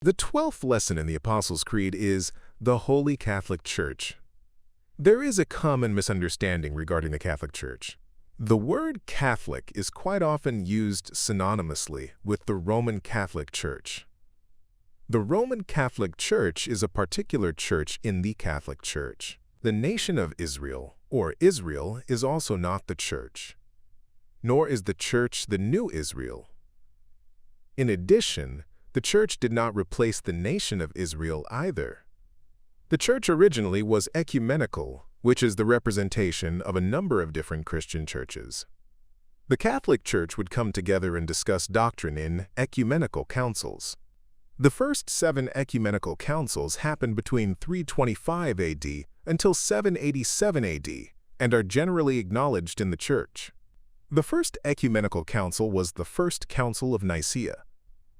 The 12th lesson in the Apostles' Creed is the Holy Catholic Church. There is a common misunderstanding regarding the Catholic Church. The word Catholic is quite often used synonymously with the Roman Catholic Church. The Roman Catholic Church is a particular church in the Catholic Church. The nation of Israel, or Israel, is also not the church, nor is the church the new Israel. In addition, the church did not replace the nation of Israel either. The church originally was ecumenical, which is the representation of a number of different Christian churches. The Catholic Church would come together and discuss doctrine in ecumenical councils. The first 7 ecumenical councils happened between 325 AD until 787 AD and are generally acknowledged in the Church. The first ecumenical council was the First Council of Nicaea.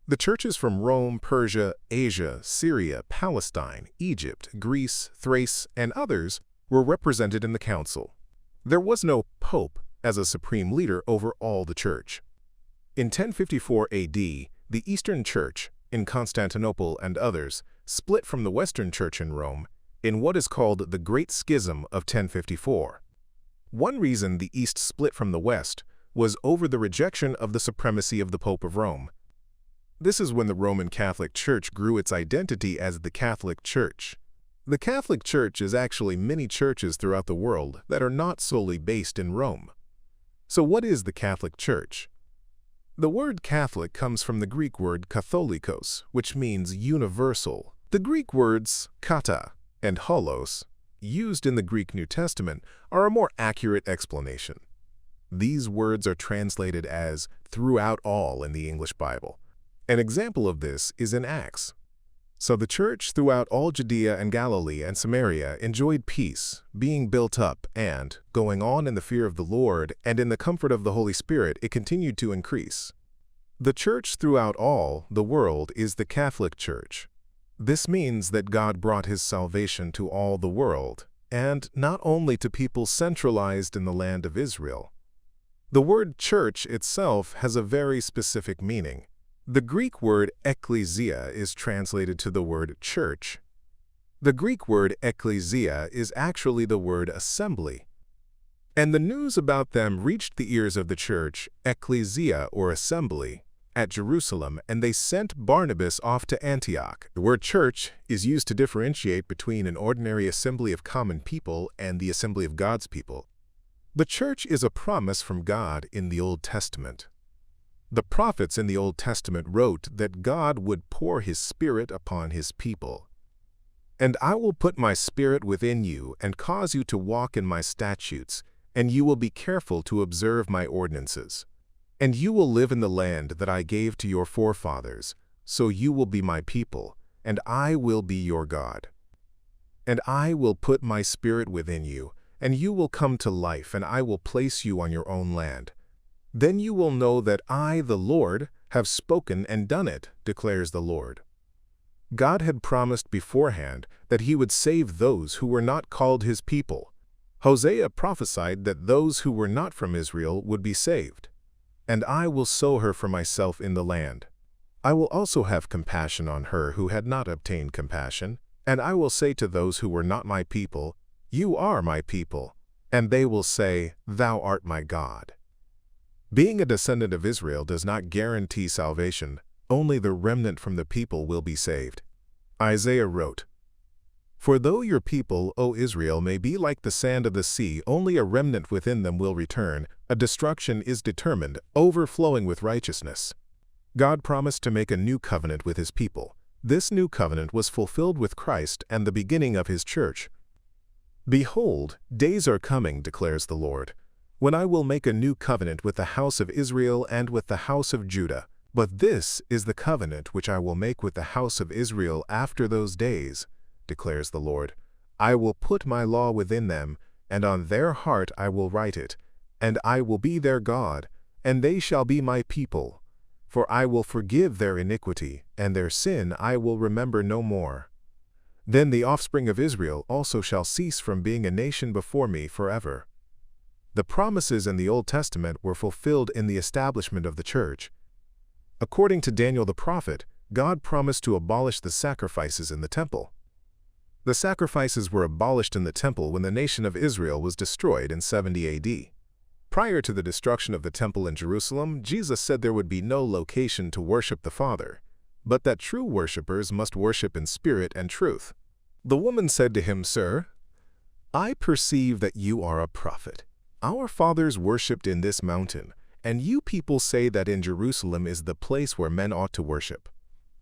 The churches from Rome, Persia, Asia, Syria, Palestine, Egypt, Greece, Thrace, and others were represented in the council. There was no pope as a supreme leader over all the church. In 1054 AD, the Eastern Church, in Constantinople and others, split from the Western Church in Rome in what is called the Great Schism of 1054. One reason the East split from the West was over the rejection of the supremacy of the Pope of Rome. This is when the Roman Catholic Church grew its identity as the Catholic Church. The Catholic Church is actually many churches throughout the world that are not solely based in Rome. So what is the Catholic Church? The word Catholic comes from the Greek word katholikos, which means universal. The Greek words kata and holos, used in the Greek New Testament, are a more accurate explanation. These words are translated as throughout all in the English Bible. An example of this is in Acts. So the church throughout all Judea and Galilee and Samaria enjoyed peace, being built up, and, going on in the fear of the Lord and in the comfort of the Holy Spirit, it continued to increase. The church throughout all the world is the Catholic Church. This means that God brought his salvation to all the world, and not only to people centralized in the land of Israel. The word church itself has a very specific meaning. The Greek word ekklesia is translated to the word church. The Greek word ekklesia is actually the word assembly. And the news about them reached the ears of the church, ekklesia or assembly, at Jerusalem, and they sent Barnabas off to Antioch. The word church is used to differentiate between an ordinary assembly of common people and the assembly of God's people. The church is a promise from God in the Old Testament. The prophets in the Old Testament wrote that God would pour his Spirit upon his people. And I will put my Spirit within you and cause you to walk in my statutes, and you will be careful to observe my ordinances. And you will live in the land that I gave to your forefathers, so you will be my people, and I will be your God. And I will put my Spirit within you, and you will come to life, and I will place you on your own land. Then you will know that I, the Lord, have spoken and done it, declares the Lord. God had promised beforehand that he would save those who were not called his people. Hosea prophesied that those who were not from Israel would be saved. And I will sow her for myself in the land. I will also have compassion on her who had not obtained compassion, and I will say to those who were not my people, you are my people, and they will say, thou art my God. Being a descendant of Israel does not guarantee salvation. Only the remnant from the people will be saved. Isaiah wrote, For though your people, O Israel, may be like the sand of the sea, only a remnant within them will return. A destruction is determined, overflowing with righteousness. God promised to make a new covenant with his people. This new covenant was fulfilled with Christ and the beginning of his church. Behold, days are coming, declares the Lord, when I will make a new covenant with the house of Israel and with the house of Judah. But this is the covenant which I will make with the house of Israel after those days, declares the Lord. I will put my law within them, and on their heart I will write it, and I will be their God, and they shall be my people. For I will forgive their iniquity, and their sin I will remember no more. Then the offspring of Israel also shall cease from being a nation before me forever. The promises in the Old Testament were fulfilled in the establishment of the church. According to Daniel the prophet, God promised to abolish the sacrifices in the temple. The sacrifices were abolished in the temple when the nation of Israel was destroyed in 70 AD. Prior to the destruction of the temple in Jerusalem, Jesus said there would be no location to worship the Father, but that true worshippers must worship in spirit and truth. The woman said to him, "Sir, I perceive that you are a prophet. Our fathers worshipped in this mountain, and you people say that in Jerusalem is the place where men ought to worship."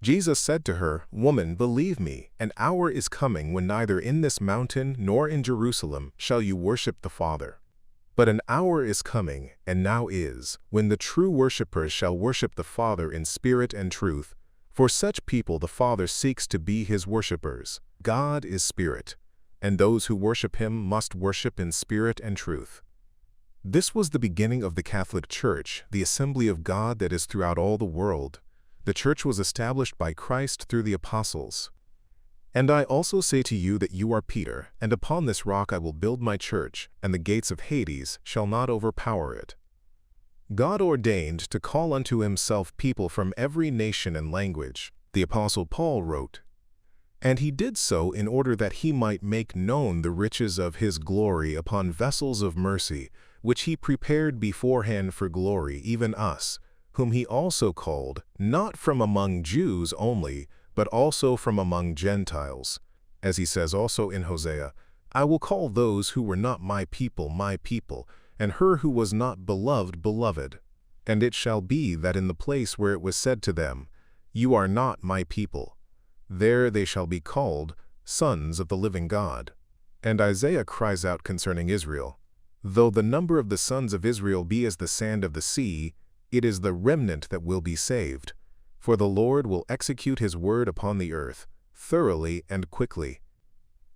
Jesus said to her, "Woman, believe me, an hour is coming when neither in this mountain nor in Jerusalem shall you worship the Father. But an hour is coming, and now is, when the true worshippers shall worship the Father in spirit and truth. For such people the Father seeks to be his worshippers. God is spirit, and those who worship him must worship in spirit and truth." This was the beginning of the Catholic Church, the assembly of God that is throughout all the world. The Church was established by Christ through the apostles. "And I also say to you that you are Peter, and upon this rock I will build my church, and the gates of Hades shall not overpower it." God ordained to call unto himself people from every nation and language. The Apostle Paul wrote, "And he did so in order that he might make known the riches of his glory upon vessels of mercy, which he prepared beforehand for glory, even us, whom he also called, not from among Jews only, but also from among Gentiles. As he says also in Hosea, I will call those who were not my people, and her who was not beloved, beloved. And it shall be that in the place where it was said to them, You are not my people, there they shall be called sons of the living God." And Isaiah cries out concerning Israel, "Though the number of the sons of Israel be as the sand of the sea, it is the remnant that will be saved. For the Lord will execute his word upon the earth, thoroughly and quickly."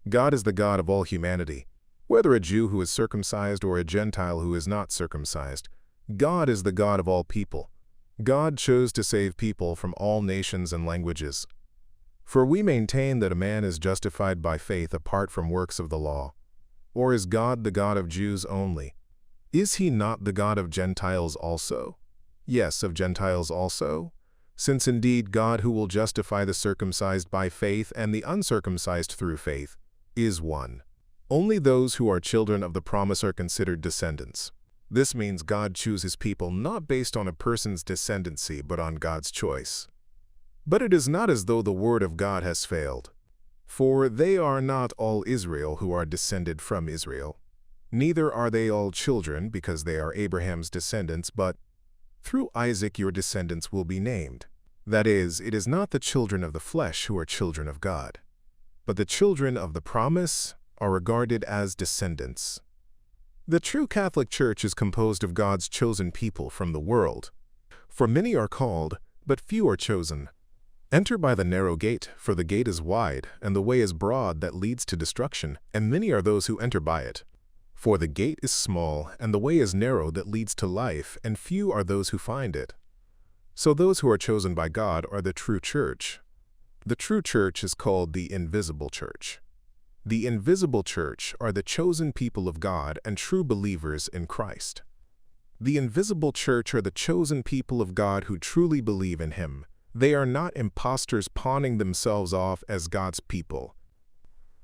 God is the God of all humanity. Whether a Jew who is circumcised or a Gentile who is not circumcised, God is the God of all people. God chose to save people from all nations and languages. For we maintain that a man is justified by faith apart from works of the law. Or is God the God of Jews only? Is he not the God of Gentiles also? Yes, of Gentiles also. Since indeed God, who will justify the circumcised by faith and the uncircumcised through faith, is one. Only those who are children of the promise are considered descendants. This means God chooses people not based on a person's descendancy but on God's choice. But it is not as though the word of God has failed. For they are not all Israel who are descended from Israel. Neither are they all children because they are Abraham's descendants, but through Isaac your descendants will be named. That is, it is not the children of the flesh who are children of God, but the children of the promise are regarded as descendants. The true Catholic Church is composed of God's chosen people from the world. For many are called, but few are chosen. Enter by the narrow gate, for the gate is wide, and the way is broad that leads to destruction, and many are those who enter by it. For the gate is small, and the way is narrow that leads to life, and few are those who find it. So those who are chosen by God are the true church. The true church is called the invisible church. The invisible church are the chosen people of God and true believers in Christ. The invisible church are the chosen people of God who truly believe in him. They are not impostors pawning themselves off as God's people.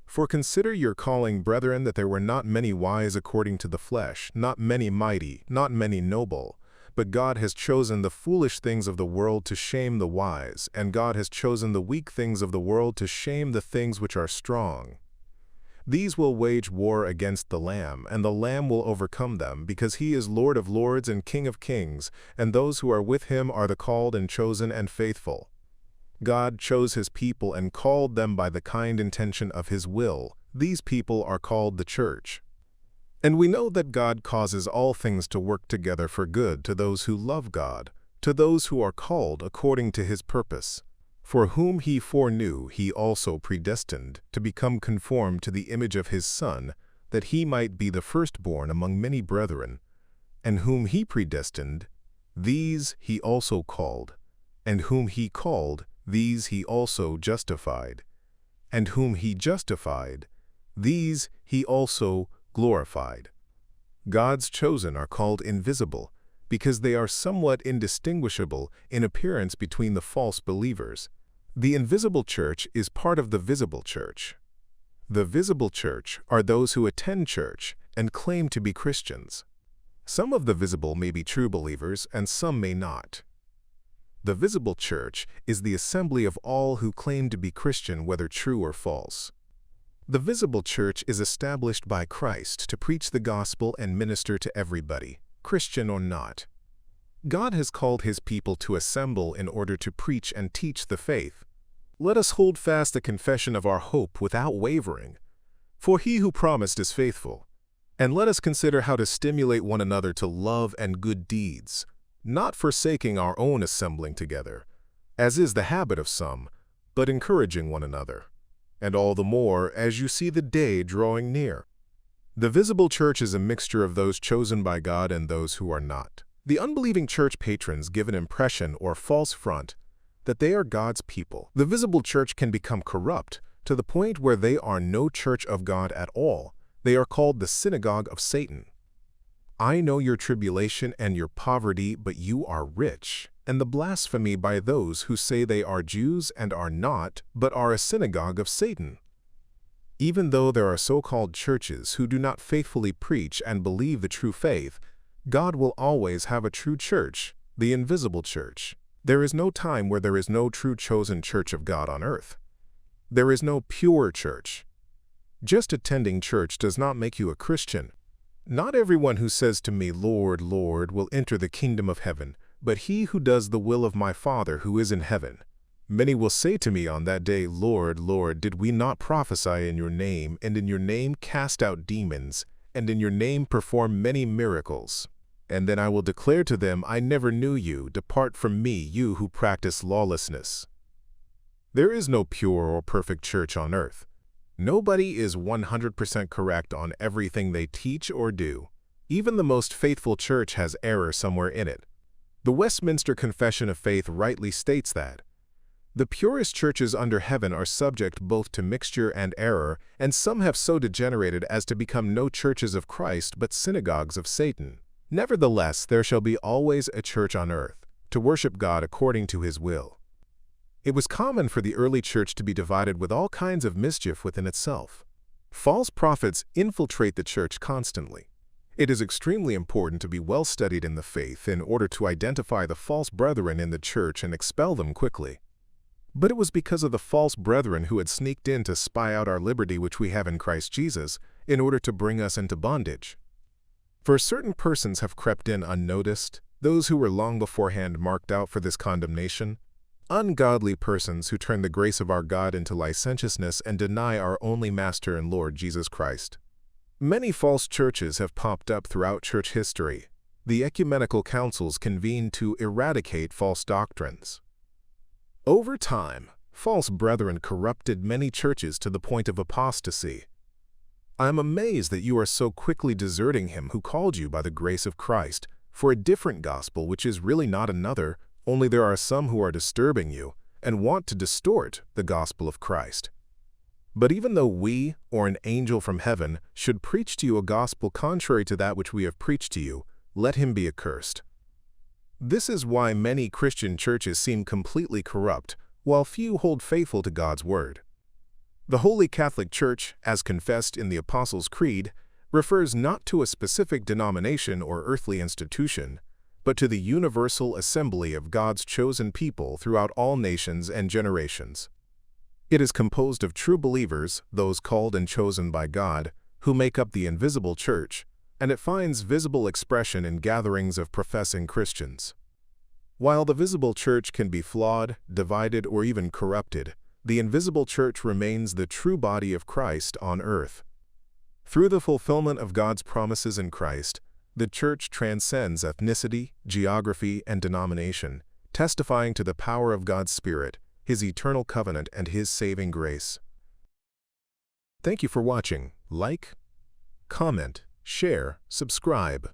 For consider your calling, brethren, that there were not many wise according to the flesh, not many mighty, not many noble. But God has chosen the foolish things of the world to shame the wise, and God has chosen the weak things of the world to shame the things which are strong. These will wage war against the Lamb, and the Lamb will overcome them, because he is Lord of lords and King of kings, and those who are with him are the called and chosen and faithful. God chose his people and called them by the kind intention of his will. These people are called the church. And we know that God causes all things to work together for good to those who love God, to those who are called according to his purpose. For whom he foreknew, he also predestined to become conformed to the image of his Son, that he might be the firstborn among many brethren. And whom he predestined, these he also called. And whom he called, these he also justified. And whom he justified, these he also glorified. God's chosen are called invisible, because they are somewhat indistinguishable in appearance between the false believers. The invisible church is part of the visible church. The visible church are those who attend church and claim to be Christians. Some of the visible may be true believers and some may not. The visible church is the assembly of all who claim to be Christian, whether true or false. The visible church is established by Christ to preach the gospel and minister to everybody, Christian or not. God has called His people to assemble in order to preach and teach the faith. Let us hold fast the confession of our hope without wavering, for He who promised is faithful. And let us consider how to stimulate one another to love and good deeds, not forsaking our own assembling together, as is the habit of some, but encouraging one another, and all the more as you see the day drawing near. The visible church is a mixture of those chosen by God and those who are not. The unbelieving church patrons give an impression or false front that they are God's people. The visible church can become corrupt to the point where they are no church of God at all. They are called the synagogue of Satan. I know your tribulation and your poverty, but you are rich, and the blasphemy by those who say they are Jews and are not, but are a synagogue of Satan. Even though there are so-called churches who do not faithfully preach and believe the true faith, God will always have a true church, the invisible church. There is no time where there is no true chosen church of God on earth. There is no pure church. Just attending church does not make you a Christian. Not everyone who says to me, Lord, Lord, will enter the kingdom of heaven, but he who does the will of my Father who is in heaven. Many will say to me on that day, Lord, Lord, did we not prophesy in your name, and in your name cast out demons, and in your name perform many miracles? And then I will declare to them, I never knew you. Depart from me, you who practice lawlessness. There is no pure or perfect church on earth. Nobody is 100% correct on everything they teach or do. Even the most faithful church has error somewhere in it. The Westminster Confession of Faith rightly states that the purest churches under heaven are subject both to mixture and error, and some have so degenerated as to become no churches of Christ but synagogues of Satan. Nevertheless, there shall be always a church on earth, to worship God according to His will. It was common for the early church to be divided with all kinds of mischief within itself. False prophets infiltrate the church constantly. It is extremely important to be well studied in the faith in order to identify the false brethren in the church and expel them quickly. But it was because of the false brethren who had sneaked in to spy out our liberty which we have in Christ Jesus in order to bring us into bondage. For certain persons have crept in unnoticed, those who were long beforehand marked out for this condemnation, ungodly persons who turn the grace of our God into licentiousness and deny our only Master and Lord Jesus Christ. Many false churches have popped up throughout church history. The ecumenical councils convened to eradicate false doctrines. Over time, false brethren corrupted many churches to the point of apostasy. I am amazed that you are so quickly deserting Him who called you by the grace of Christ for a different gospel which is really not another, only there are some who are disturbing you and want to distort the gospel of Christ. But even though we, or an angel from heaven, should preach to you a gospel contrary to that which we have preached to you, let him be accursed. This is why many Christian churches seem completely corrupt, while few hold faithful to God's word. The Holy Catholic Church, as confessed in the Apostles' Creed, refers not to a specific denomination or earthly institution, but to the universal assembly of God's chosen people throughout all nations and generations. It is composed of true believers, those called and chosen by God, who make up the invisible church, and it finds visible expression in gatherings of professing Christians. While the visible church can be flawed, divided, or even corrupted, the invisible church remains the true body of Christ on earth. Through the fulfillment of God's promises in Christ, the church transcends ethnicity, geography, and denomination, testifying to the power of God's Spirit, His eternal covenant, and His saving grace. Thank you for watching. Like, comment, share, subscribe.